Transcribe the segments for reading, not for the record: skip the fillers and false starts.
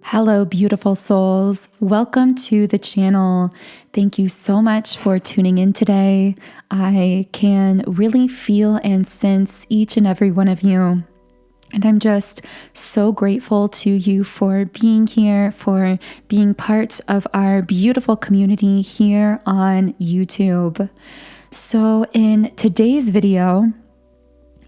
Hello, beautiful souls. Welcome to the channel. Thank you so much for tuning in today. I can really feel and sense each and every one of you. And I'm just so grateful to you for being here, for being part of our beautiful community here on YouTube. So in today's video,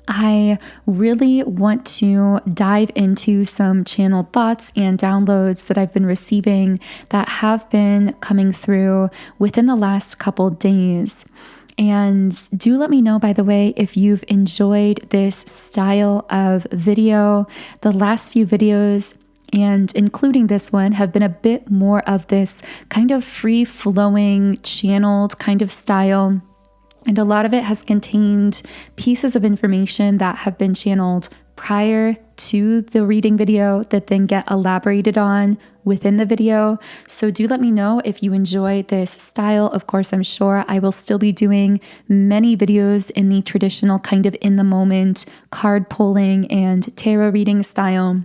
I really want to dive into some channeled thoughts and downloads that I've been receiving that have been coming through within the last couple days. And do let me know, by the way, if you've enjoyed this style of video. The last few videos, and including this one, have been a bit more of this kind of free-flowing, channeled kind of style. And a lot of it has contained pieces of information that have been channeled prior to the reading video that then get elaborated on within the video. So do let me know if you enjoy this style. Of course, I'm sure I will still be doing many videos in the traditional kind of in the moment card pulling and tarot reading style.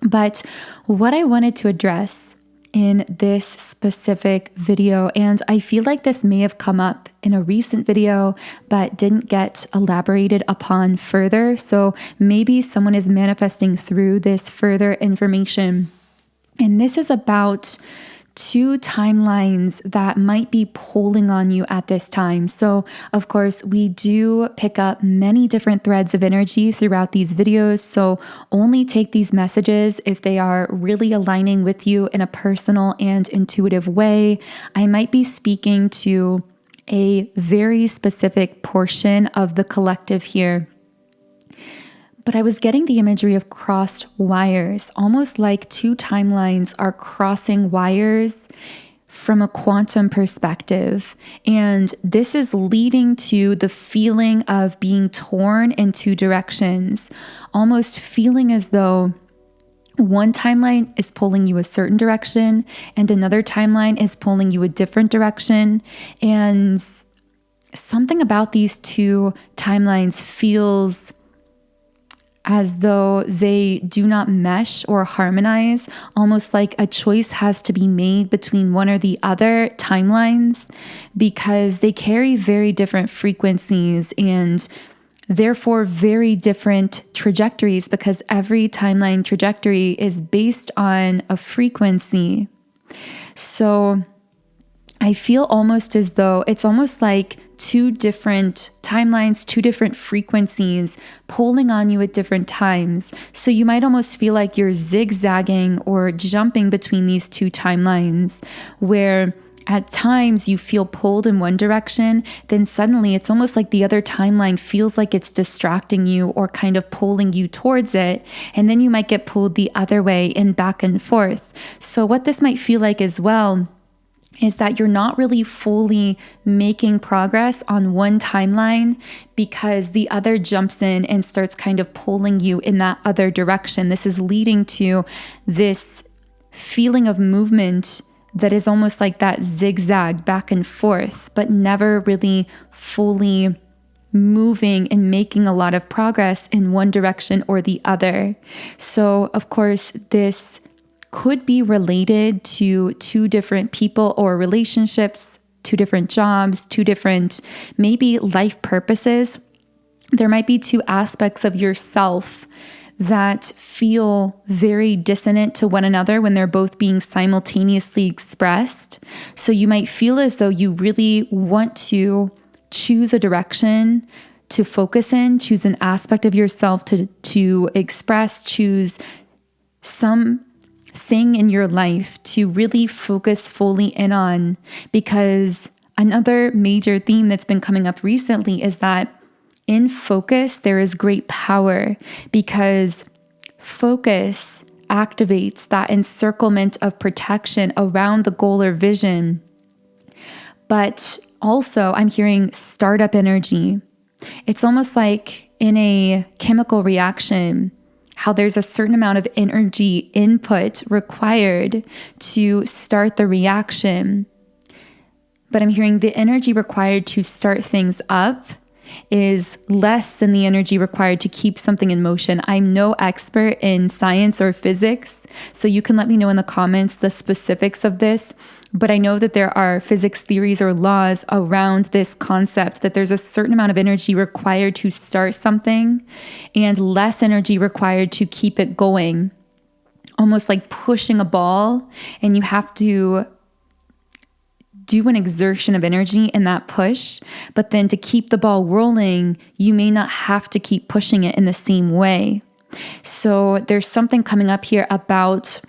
But what I wanted to address in this specific video, and I feel like this may have come up in a recent video but didn't get elaborated upon further, so maybe someone is manifesting through this further information. And this is about two timelines that might be pulling on you at this time. So of course, we do pick up many different threads of energy throughout these videos. So only take these messages if they are really aligning with you in a personal and intuitive way. I might be speaking to a very specific portion of the collective here. But I was getting the imagery of crossed wires, almost like two timelines are crossing wires from a quantum perspective. And this is leading to the feeling of being torn in two directions, almost feeling as though one timeline is pulling you a certain direction and another timeline is pulling you a different direction. And something about these two timelines feels as though they do not mesh or harmonize, almost like a choice has to be made between one or the other timelines because they carry very different frequencies and therefore very different trajectories, because every timeline trajectory is based on a frequency. So I feel almost as though it's almost like two different timelines, two different frequencies pulling on you at different times. So you might almost feel like you're zigzagging or jumping between these two timelines, where at times you feel pulled in one direction, then suddenly it's almost like the other timeline feels like it's distracting you or kind of pulling you towards it. And then you might get pulled the other way and back and forth. So what this might feel like as well is that you're not really fully making progress on one timeline because the other jumps in and starts kind of pulling you in that other direction. This is leading to this feeling of movement that is almost like that zigzag back and forth, but never really fully moving and making a lot of progress in one direction or the other. So, of course, this could be related to two different people or relationships, two different jobs, two different maybe life purposes. There might be two aspects of yourself that feel very dissonant to one another when they're both being simultaneously expressed. So you might feel as though you really want to choose a direction to focus in, choose an aspect of yourself to express, choose some thing in your life to really focus fully in on. Because another major theme that's been coming up recently is that in focus, there is great power, because focus activates that encirclement of protection around the goal or vision. But also, I'm hearing startup energy. It's almost like in a chemical reaction, how there's a certain amount of energy input required to start the reaction. But I'm hearing the energy required to start things up is less than the energy required to keep something in motion. I'm no expert in science or physics, so you can let me know in the comments the specifics of this. But I know that there are physics theories or laws around this concept that there's a certain amount of energy required to start something and less energy required to keep it going. Almost like pushing a ball, and you have to do an exertion of energy in that push, but then to keep the ball rolling, you may not have to keep pushing it in the same way. So there's something coming up here about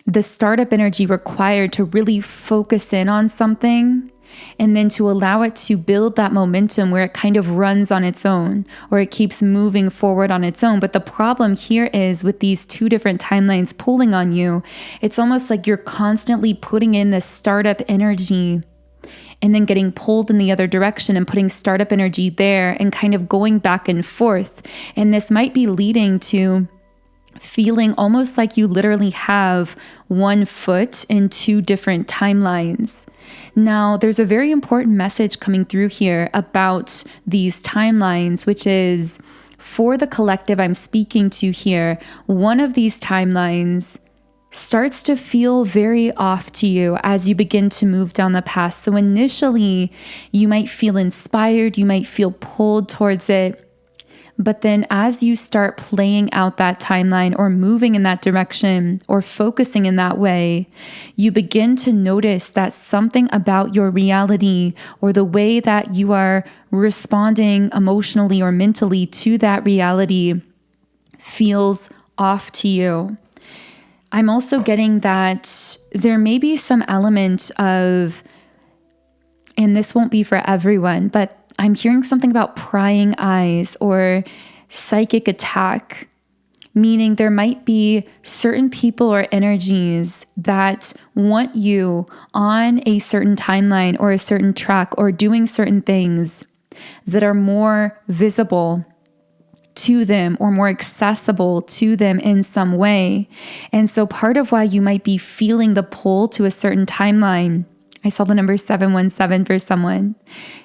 the startup energy required to really focus in on something and then to allow it to build that momentum where it kind of runs on its own or it keeps moving forward on its own. But the problem here is with these two different timelines pulling on you, it's almost like you're constantly putting in this startup energy and then getting pulled in the other direction and putting startup energy there and kind of going back and forth. And this might be leading to feeling almost like you literally have one foot in two different timelines. Now, there's a very important message coming through here about these timelines, which is for the collective I'm speaking to here. One of these timelines starts to feel very off to you as you begin to move down the path. So initially, you might feel inspired, you might feel pulled towards it. But then as you start playing out that timeline or moving in that direction or focusing in that way, you begin to notice that something about your reality or the way that you are responding emotionally or mentally to that reality feels off to you. I'm also getting that there may be some element of, and this won't be for everyone, but I'm hearing something about prying eyes or psychic attack, meaning there might be certain people or energies that want you on a certain timeline or a certain track or doing certain things that are more visible to them or more accessible to them in some way. And so part of why you might be feeling the pull to a certain timeline, I saw the number 717 for someone,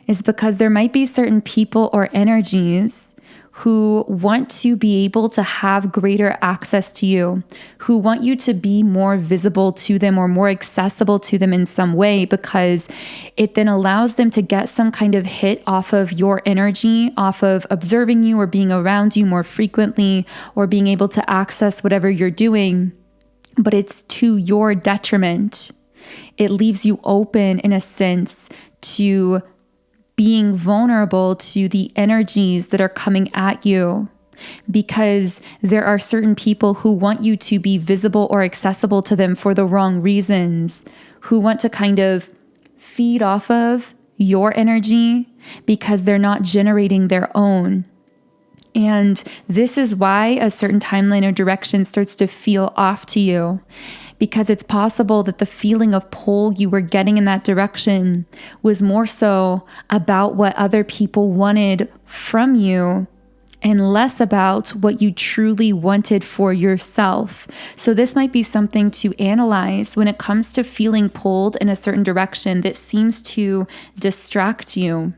is because there might be certain people or energies who want to be able to have greater access to you, who want you to be more visible to them or more accessible to them in some way, because it then allows them to get some kind of hit off of your energy, off of observing you or being around you more frequently or being able to access whatever you're doing, but it's to your detriment. It leaves you open in a sense to being vulnerable to the energies that are coming at you, because there are certain people who want you to be visible or accessible to them for the wrong reasons, who want to kind of feed off of your energy because they're not generating their own. And this is why a certain timeline or direction starts to feel off to you, because it's possible that the feeling of pull you were getting in that direction was more so about what other people wanted from you and less about what you truly wanted for yourself. So this might be something to analyze when it comes to feeling pulled in a certain direction that seems to distract you.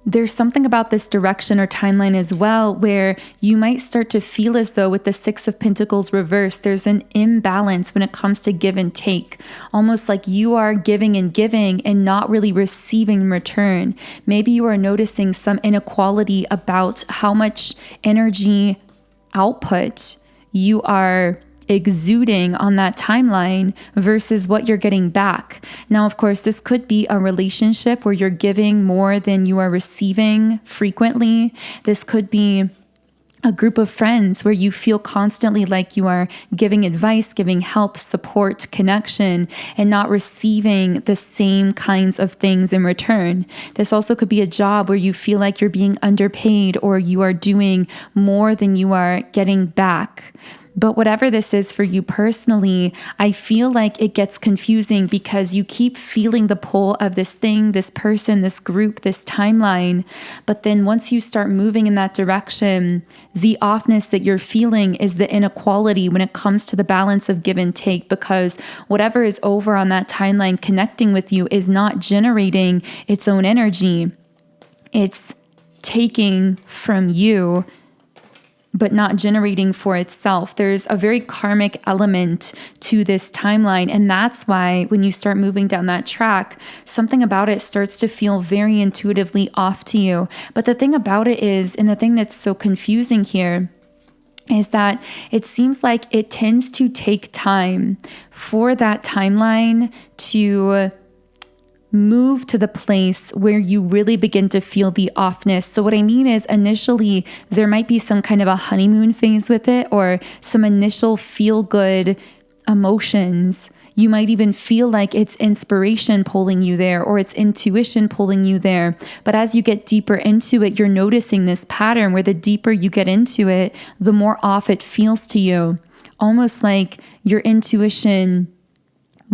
There's something about this direction or timeline as well where you might start to feel as though with the Six of Pentacles reversed, there's an imbalance when it comes to give and take, almost like you are giving and not really receiving in return. Maybe you are noticing some inequality about how much energy output you are exuding on that timeline versus what you're getting back. Now, of course, this could be a relationship where you're giving more than you are receiving frequently. This could be a group of friends where you feel constantly like you are giving advice, giving help, support, connection, and not receiving the same kinds of things in return. This also could be a job where you feel like you're being underpaid or you are doing more than you are getting back. But whatever this is for you personally, I feel like it gets confusing because you keep feeling the pull of this thing, this person, this group, this timeline. But then once you start moving in that direction, the offness that you're feeling is the inequality when it comes to the balance of give and take, because whatever is over on that timeline connecting with you is not generating its own energy. It's taking from you, but not generating for itself. There's a very karmic element to this timeline. And that's why when you start moving down that track, something about it starts to feel very intuitively off to you. But the thing about it is, and the thing that's so confusing here, is that it seems like it tends to take time for that timeline to move to the place where you really begin to feel the offness. So what I mean is, initially there might be some kind of a honeymoon phase with it, or some initial feel good emotions. You might even feel like it's inspiration pulling you there, or it's intuition pulling you there. But as you get deeper into it, you're noticing this pattern where the deeper you get into it, the more off it feels to you. Almost like your intuition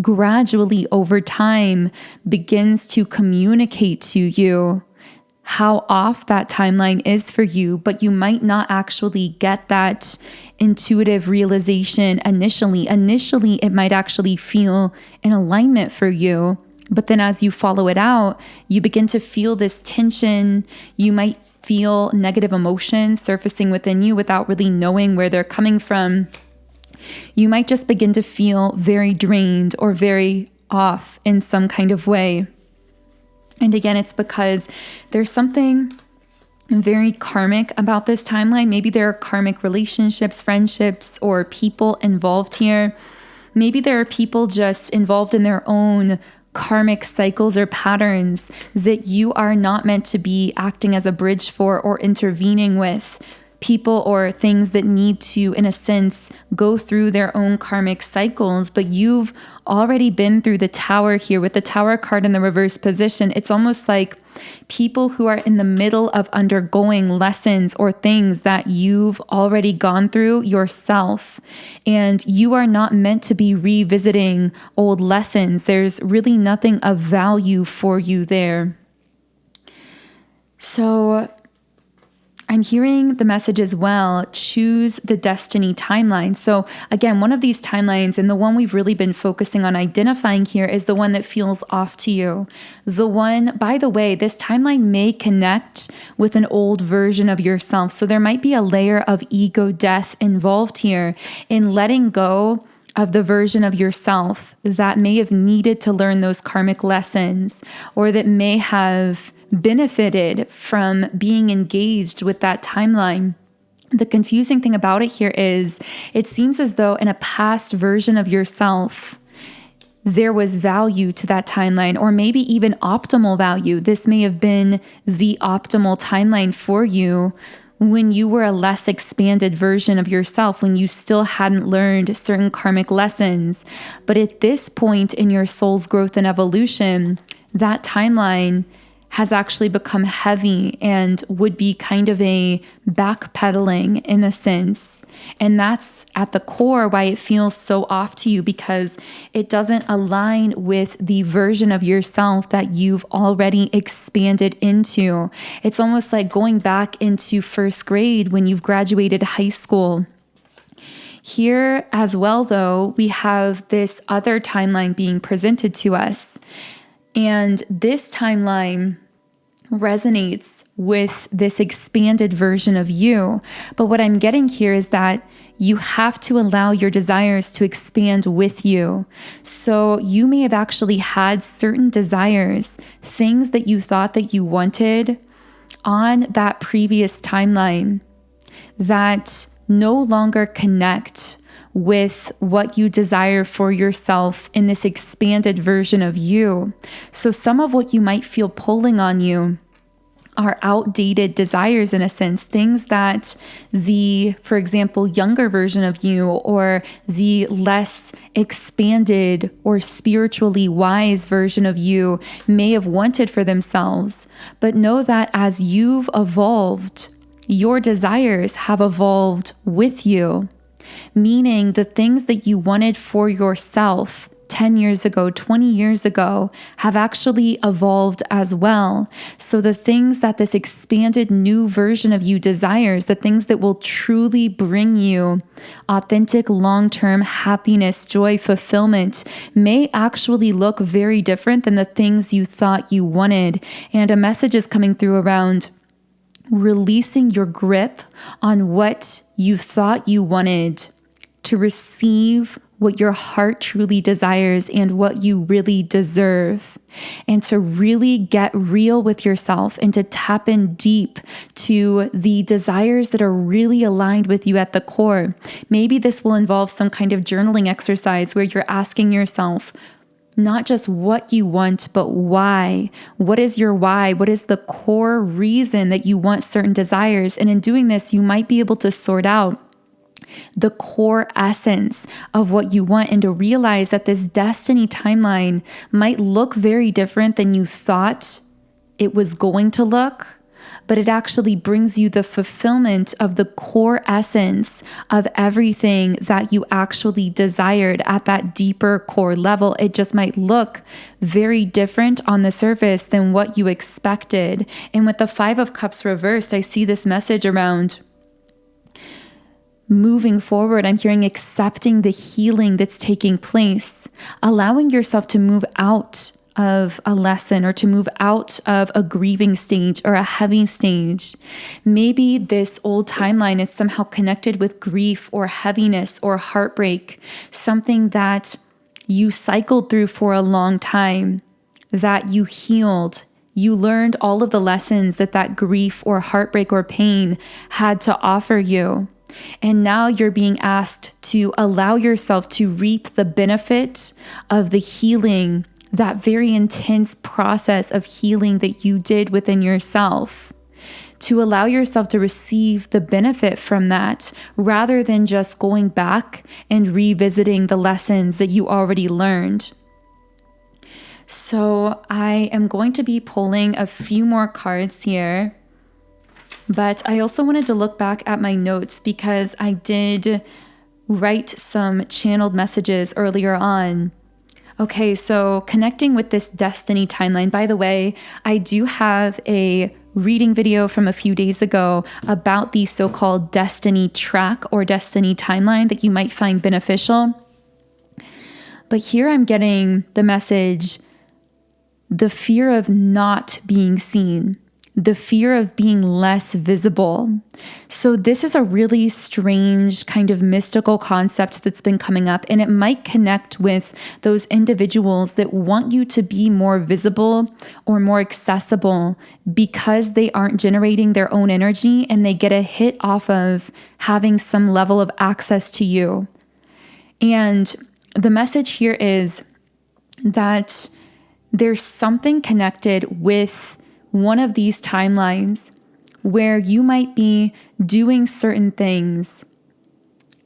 gradually over time begins to communicate to you how off that timeline is for you, but you might not actually get that intuitive realization initially. Initially, it might actually feel in alignment for you, but then as you follow it out, you begin to feel this tension. You might feel negative emotions surfacing within you without really knowing where they're coming from. You might just begin to feel very drained or very off in some kind of way. And again, it's because there's something very karmic about this timeline. Maybe there are karmic relationships, friendships, or people involved here. Maybe there are people just involved in their own karmic cycles or patterns that you are not meant to be acting as a bridge for or intervening with. People or things that need to, in a sense, go through their own karmic cycles, but you've already been through the Tower here with the Tower card in the reverse position. It's almost like people who are in the middle of undergoing lessons or things that you've already gone through yourself, and you are not meant to be revisiting old lessons. There's really nothing of value for you there. So I'm hearing the message as well, choose the destiny timeline. So again, one of these timelines, and the one we've really been focusing on identifying here, is the one that feels off to you. The one, by the way, this timeline may connect with an old version of yourself. So there might be a layer of ego death involved here in letting go of the version of yourself that may have needed to learn those karmic lessons, or that may have benefited from being engaged with that timeline. The confusing thing about it here is it seems as though in a past version of yourself, there was value to that timeline, or maybe even optimal value. This may have been the optimal timeline for you when you were a less expanded version of yourself, when you still hadn't learned certain karmic lessons. But at this point in your soul's growth and evolution, that timeline has actually become heavy and would be kind of a backpedaling in a sense. And that's at the core why it feels so off to you, because it doesn't align with the version of yourself that you've already expanded into. It's almost like going back into first grade when you've graduated high school. Here as well, though, we have this other timeline being presented to us. And this timeline resonates with this expanded version of you. But what I'm getting here is that you have to allow your desires to expand with you. So you may have actually had certain desires, things that you thought that you wanted on that previous timeline that no longer connect with what you desire for yourself in this expanded version of you. So some of what you might feel pulling on you are outdated desires in a sense, things that the, for example, younger version of you or the less expanded or spiritually wise version of you may have wanted for themselves. But know that as you've evolved, your desires have evolved with you. Meaning the things that you wanted for yourself 10 years ago, 20 years ago have actually evolved as well. So the things that this expanded new version of you desires, the things that will truly bring you authentic, long-term happiness, joy, fulfillment, may actually look very different than the things you thought you wanted. And a message is coming through around releasing your grip on what you thought you wanted to receive what your heart truly desires and what you really deserve, and to really get real with yourself and to tap in deep to the desires that are really aligned with you at the core. Maybe this will involve some kind of journaling exercise where you're asking yourself, not just what you want, but why. What is your why? What is the core reason that you want certain desires? And in doing this, you might be able to sort out the core essence of what you want, and to realize that this destiny timeline might look very different than you thought it was going to look, but it actually brings you the fulfillment of the core essence of everything that you actually desired at that deeper core level. It just might look very different on the surface than what you expected. And with the 5 of Cups reversed, I see this message around moving forward. I'm hearing accepting the healing that's taking place, allowing yourself to move out of a lesson or to move out of a grieving stage or a heavy stage. Maybe this old timeline is somehow connected with grief or heaviness or heartbreak, something that you cycled through for a long time, that you healed. You learned all of the lessons that grief or heartbreak or pain had to offer you. And now you're being asked to allow yourself to reap the benefit of the healing, that very intense process of healing that you did within yourself, to allow yourself to receive the benefit from that, rather than just going back and revisiting the lessons that you already learned. So I am going to be pulling a few more cards here. But I also wanted to look back at my notes because I did write some channeled messages earlier on. Okay, so connecting with this destiny timeline. By the way, I do have a reading video from a few days ago about the so-called destiny track or destiny timeline that you might find beneficial. But here I'm getting the message, the fear of not being seen, the fear of being less visible. So this is a really strange kind of mystical concept that's been coming up, and it might connect with those individuals that want you to be more visible or more accessible because they aren't generating their own energy and they get a hit off of having some level of access to you. And the message here is that there's something connected with one of these timelines where you might be doing certain things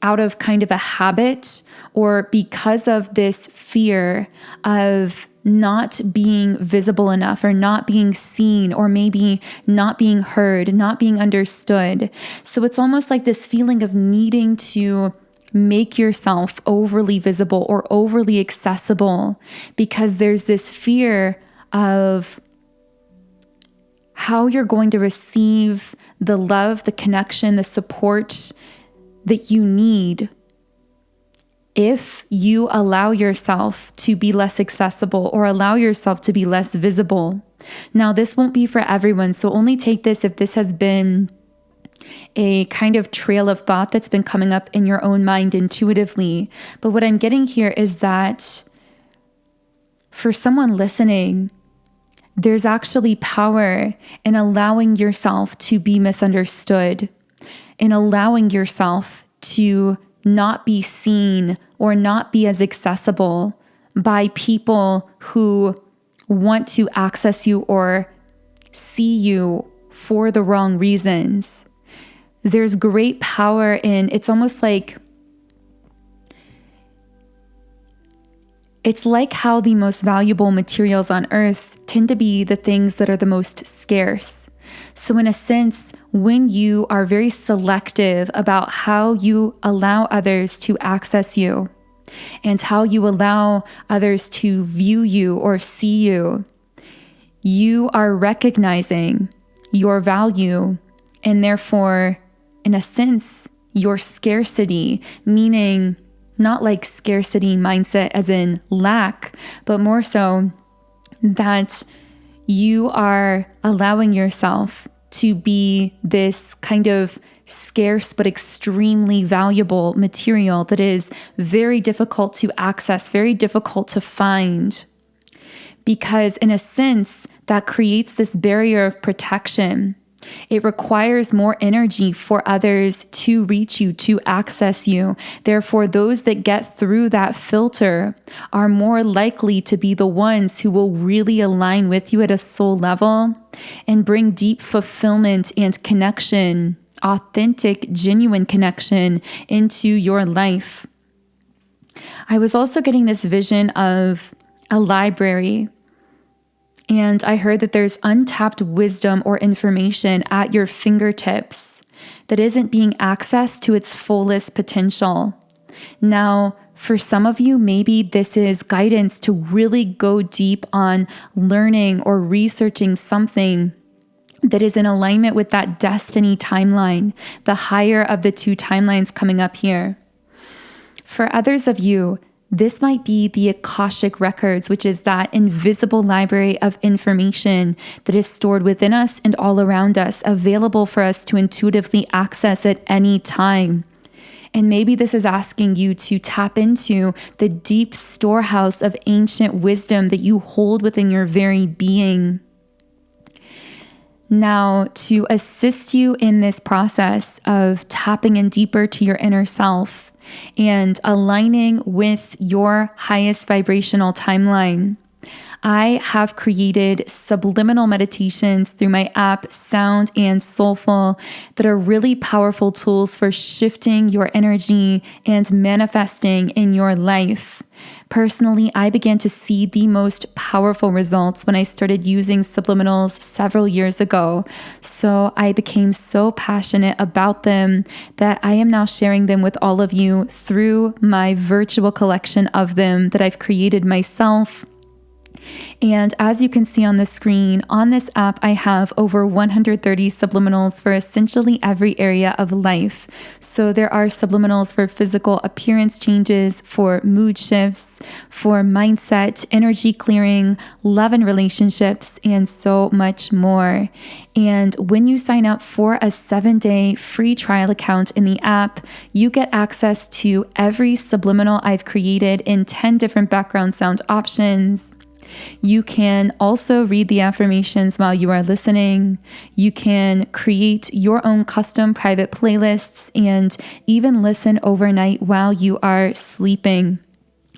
out of kind of a habit or because of this fear of not being visible enough or not being seen or maybe not being heard, not being understood. So it's almost like this feeling of needing to make yourself overly visible or overly accessible because there's this fear of how you're going to receive the love, the connection, the support that you need if you allow yourself to be less accessible or allow yourself to be less visible. Now, this won't be for everyone, so only take this if this has been a kind of trail of thought that's been coming up in your own mind intuitively. But what I'm getting here is that for someone listening, there's actually power in allowing yourself to be misunderstood, in allowing yourself to not be seen or not be as accessible by people who want to access you or see you for the wrong reasons. There's great power in, it's almost like, it's like how the most valuable materials on earth tend to be the things that are the most scarce. So in a sense, when you are very selective about how you allow others to access you, and how you allow others to view you or see you, you are recognizing your value and therefore, in a sense, your scarcity, meaning not like scarcity mindset as in lack, but more so that you are allowing yourself to be this kind of scarce but extremely valuable material that is very difficult to access, very difficult to find. Because in a sense, that creates this barrier of protection. It requires more energy for others to reach you, to access you. Therefore, those that get through that filter are more likely to be the ones who will really align with you at a soul level and bring deep fulfillment and connection, authentic, genuine connection into your life. I was also getting this vision of a library. And I heard that there's untapped wisdom or information at your fingertips that isn't being accessed to its fullest potential. Now, for some of you, maybe this is guidance to really go deep on learning or researching something that is in alignment with that destiny timeline, the higher of the two timelines coming up here. For others of you, this might be the Akashic Records, which is that invisible library of information that is stored within us and all around us, available for us to intuitively access at any time. And maybe this is asking you to tap into the deep storehouse of ancient wisdom that you hold within your very being. Now, to assist you in this process of tapping in deeper to your inner self, and aligning with your highest vibrational timeline, I have created subliminal meditations through my app, Sound and Soulful, that are really powerful tools for shifting your energy and manifesting in your life. Personally, I began to see the most powerful results when I started using subliminals several years ago. So I became so passionate about them that I am now sharing them with all of you through my virtual collection of them that I've created myself. And as you can see on the screen, on this app, I have over 130 subliminals for essentially every area of life. So there are subliminals for physical appearance changes, for mood shifts, for mindset, energy clearing, love and relationships, and so much more. And when you sign up for a 7-day free trial account in the app, you get access to every subliminal I've created in 10 different background sound options. You can also read the affirmations while you are listening. You can create your own custom private playlists and even listen overnight while you are sleeping.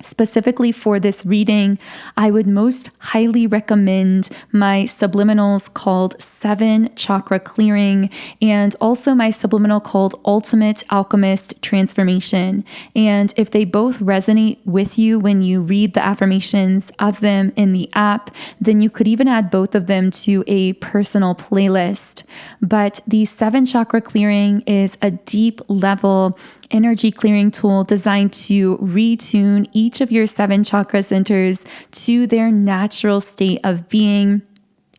Specifically for this reading, I would most highly recommend my subliminals called 7 Chakra Clearing and also my subliminal called Ultimate Alchemist Transformation. And if they both resonate with you when you read the affirmations of them in the app, then you could even add both of them to a personal playlist. But the 7 Chakra Clearing is a deep level energy clearing tool designed to retune each of your 7 chakra centers to their natural state of being,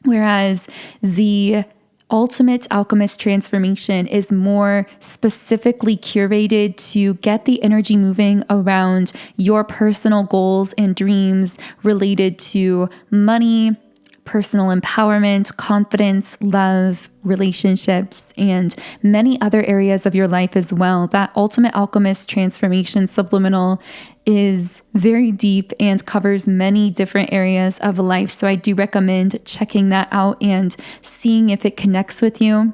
whereas the Ultimate Alchemist Transformation is more specifically curated to get the energy moving around your personal goals and dreams related to money, personal empowerment, confidence, love, relationships, and many other areas of your life as well. That Ultimate Alchemist Transformation Subliminal is very deep and covers many different areas of life. So I do recommend checking that out and seeing if it connects with you.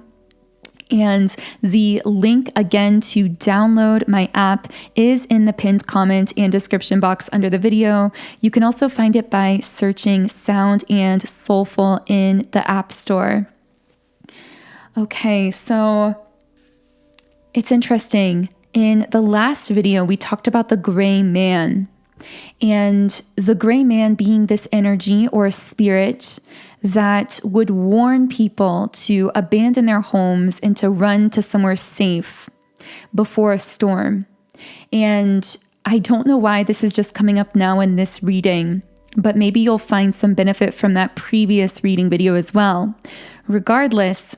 And the link again to download my app is in the pinned comment and description box under the video. You can also find it by searching Sound and Soulful in the App Store. Okay, so it's interesting. In the last video, we talked about the gray man, and the gray man being this energy or a spirit that would warn people to abandon their homes and to run to somewhere safe before a storm. And I don't know why this is just coming up now in this reading, but maybe you'll find some benefit from that previous reading video as well. Regardless,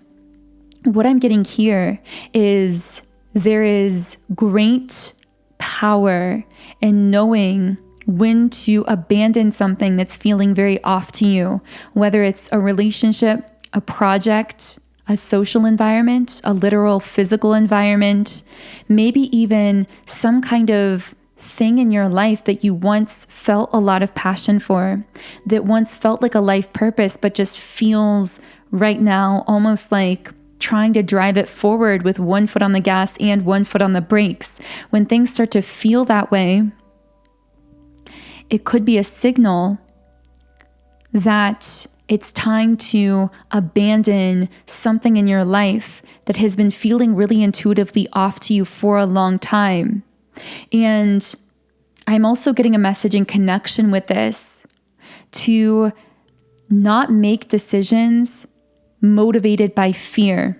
what I'm getting here is there is great power in knowing when to abandon something that's feeling very off to you, whether it's a relationship, a project, a social environment, a literal physical environment, maybe even some kind of thing in your life that you once felt a lot of passion for, that once felt like a life purpose, but just feels right now almost like trying to drive it forward with one foot on the gas and one foot on the brakes. When things start to feel that way, it could be a signal that it's time to abandon something in your life that has been feeling really intuitively off to you for a long time. And I'm also getting a message in connection with this to not make decisions motivated by fear.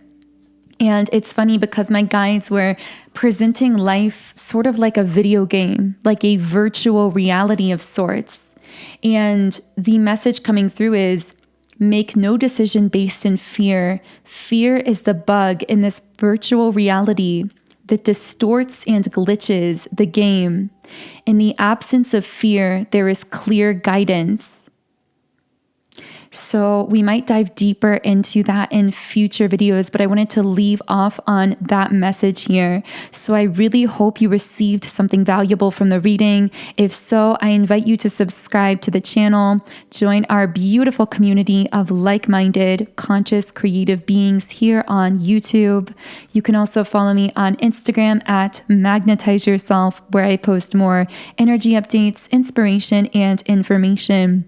And it's funny because my guides were presenting life sort of like a video game, like a virtual reality of sorts. And the message coming through is make no decision based in fear. Fear is the bug in this virtual reality that distorts and glitches the game. In the absence of fear, there is clear guidance. So we might dive deeper into that in future videos, but I wanted to leave off on that message here. So I really hope you received something valuable from the reading. If so, I invite you to subscribe to the channel, join our beautiful community of like-minded, conscious, creative beings here on YouTube. You can also follow me on Instagram at Magnetize Yourself, where I post more energy updates, inspiration, and information.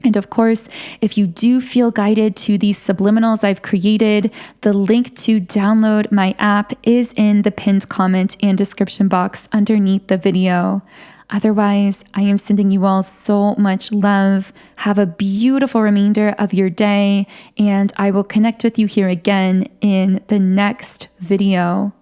And of course, if you do feel guided to these subliminals I've created, the link to download my app is in the pinned comment and description box underneath the video. Otherwise, I am sending you all so much love. Have a beautiful remainder of your day, and I will connect with you here again in the next video.